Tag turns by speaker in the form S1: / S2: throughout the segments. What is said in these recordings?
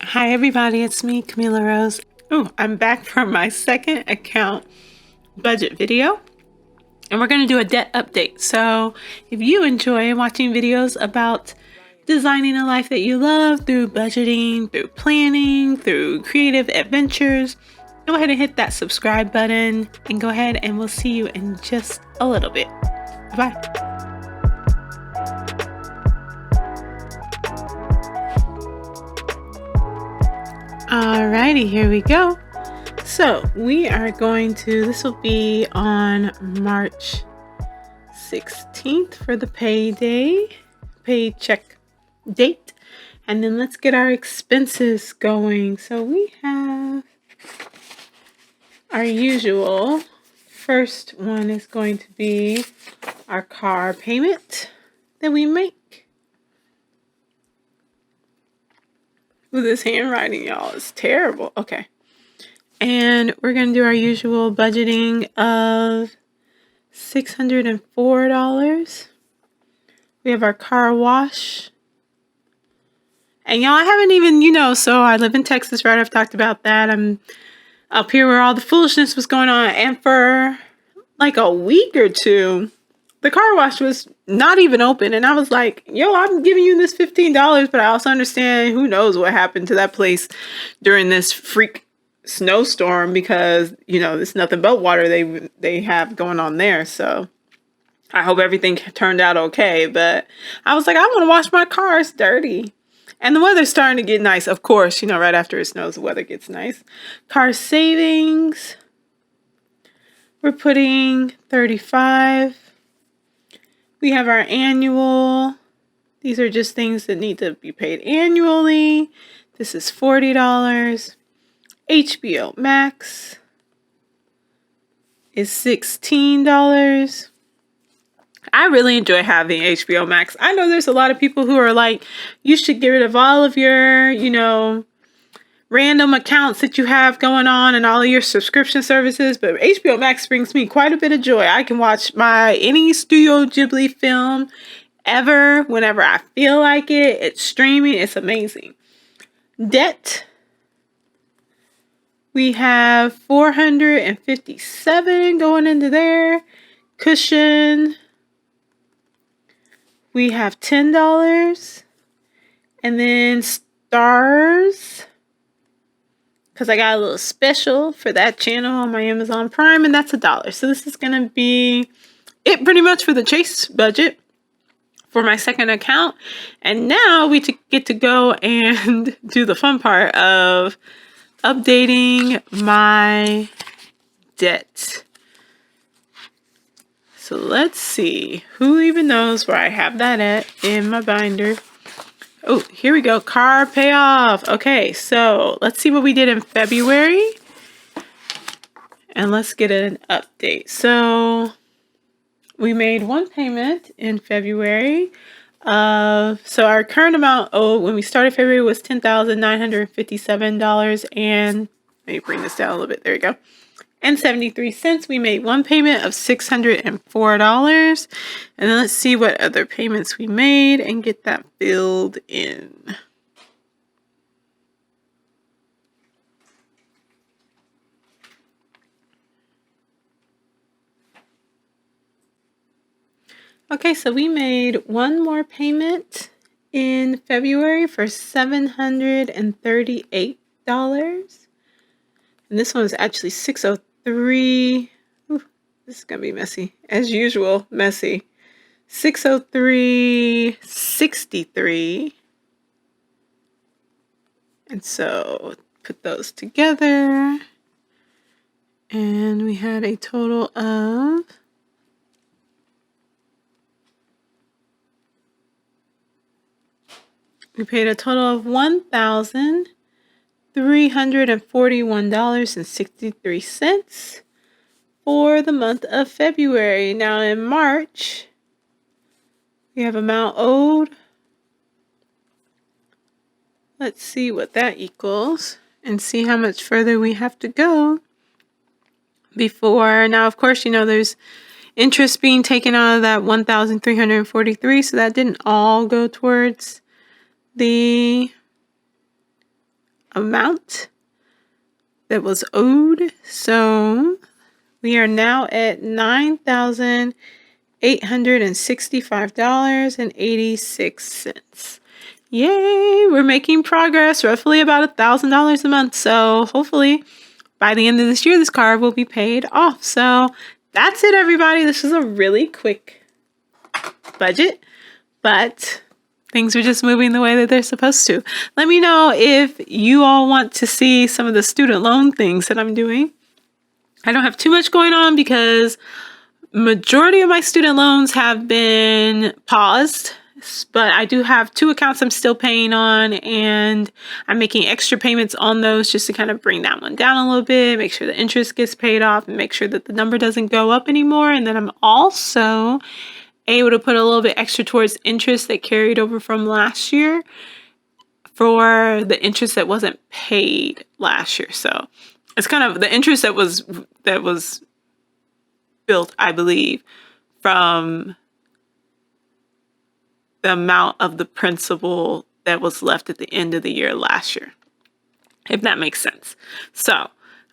S1: Hi everybody, it's me, Camila Rose. I'm back from my second account budget video, and we're going to do a debt update. So if you enjoy watching videos about designing a life that you love through budgeting, through planning, through creative adventures, go ahead and hit that subscribe button, and go ahead and we'll see you in just a little bit. Bye. Alrighty, here we go. So we are going to, this will be on March 16th for the paycheck date. And then let's get our expenses going. So we have our usual. First one is going to be our car payment that we make. Ooh, this handwriting, y'all, is terrible. Okay. And we're going to do our usual budgeting of $604. We have our car wash. And y'all, I haven't even, so I live in Texas, right? I've talked about that. I'm up here where all the foolishness was going on. And for like a week or two, the car wash was not even open. And I was like, yo, I'm giving you this $15. But I also understand who knows what happened to that place during this freak snowstorm, because there's nothing but water they have going on there. So I hope everything turned out okay, but I was like, I want to wash my car. It's dirty. And the weather's starting to get nice. Of course, right after it snows, the weather gets nice. Car savings, we're putting $35. We have our annual. These are just things that need to be paid annually. This is $40. HBO Max is $16. I really enjoy having HBO Max. I know there's a lot of people who are like, you should get rid of all of your, random accounts that you have going on and all of your subscription services. But HBO Max brings me quite a bit of joy. I can watch any Studio Ghibli film ever, whenever I feel like it. It's streaming. It's amazing. Debt. We have $457 going into there. Cushion. We have $10. And then stars, because I got a little special for that channel on my Amazon Prime, and that's $1. So this is going to be it pretty much for the Chase budget for my second account. And now we get to go and do the fun part of updating my debt. So let's see. Who even knows where I have that at in my binder? Oh, here we go. Car payoff. Okay, so let's see what we did in February. And let's get an update. So we made one payment in February. So our current amount owed when we started February was $10,957. And let me bring this down a little bit. There you go. And 73 cents. We made one payment of $604. And then let's see what other payments we made and get that filled in. Okay, so we made one more payment in February for $738. And this one was actually $603. Ooh, this is going to be messy. As usual, messy. $603.63. And so put those together. And we had a total of we paid a total of $1,341.63 for the month of February. Now in March, we have amount owed. Let's see what that equals and see how much further we have to go before. Now, of course, there's interest being taken out of that $1,343, so that didn't all go towards the amount that was owed. So we are now at $9,865.86. Yay, we're making progress, roughly about $1,000 a month. So hopefully by the end of this year, this car will be paid off. So that's it, everybody. This is a really quick budget, but things are just moving the way that they're supposed to. Let me know if you all want to see some of the student loan things that I'm doing. I don't have too much going on because majority of my student loans have been paused, but I do have 2 accounts I'm still paying on, and I'm making extra payments on those just to kind of bring that one down a little bit, make sure the interest gets paid off, and make sure that the number doesn't go up anymore. And then I'm also able to put a little bit extra towards interest that carried over from last year for the interest that wasn't paid last year. So it's kind of the interest that was built, I believe, from the amount of the principal that was left at the end of the year last year, if that makes sense. So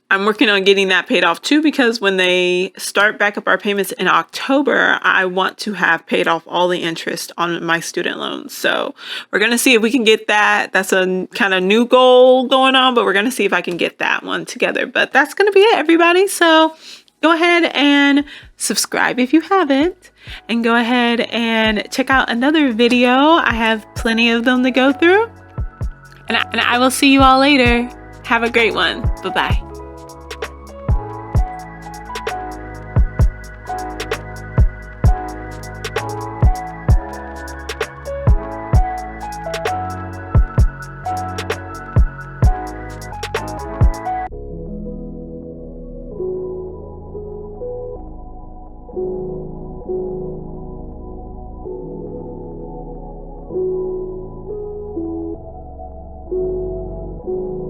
S1: I'm working on getting that paid off too, because when they start back up our payments in October, I want to have paid off all the interest on my student loans. So we're going to see if we can get that. That's a kind of new goal going on, but we're going to see if I can get that one together. But that's going to be it, everybody. So go ahead and subscribe if you haven't, and go ahead and check out another video. I have plenty of them to go through, and I will see you all later. Have a great one. Bye-bye.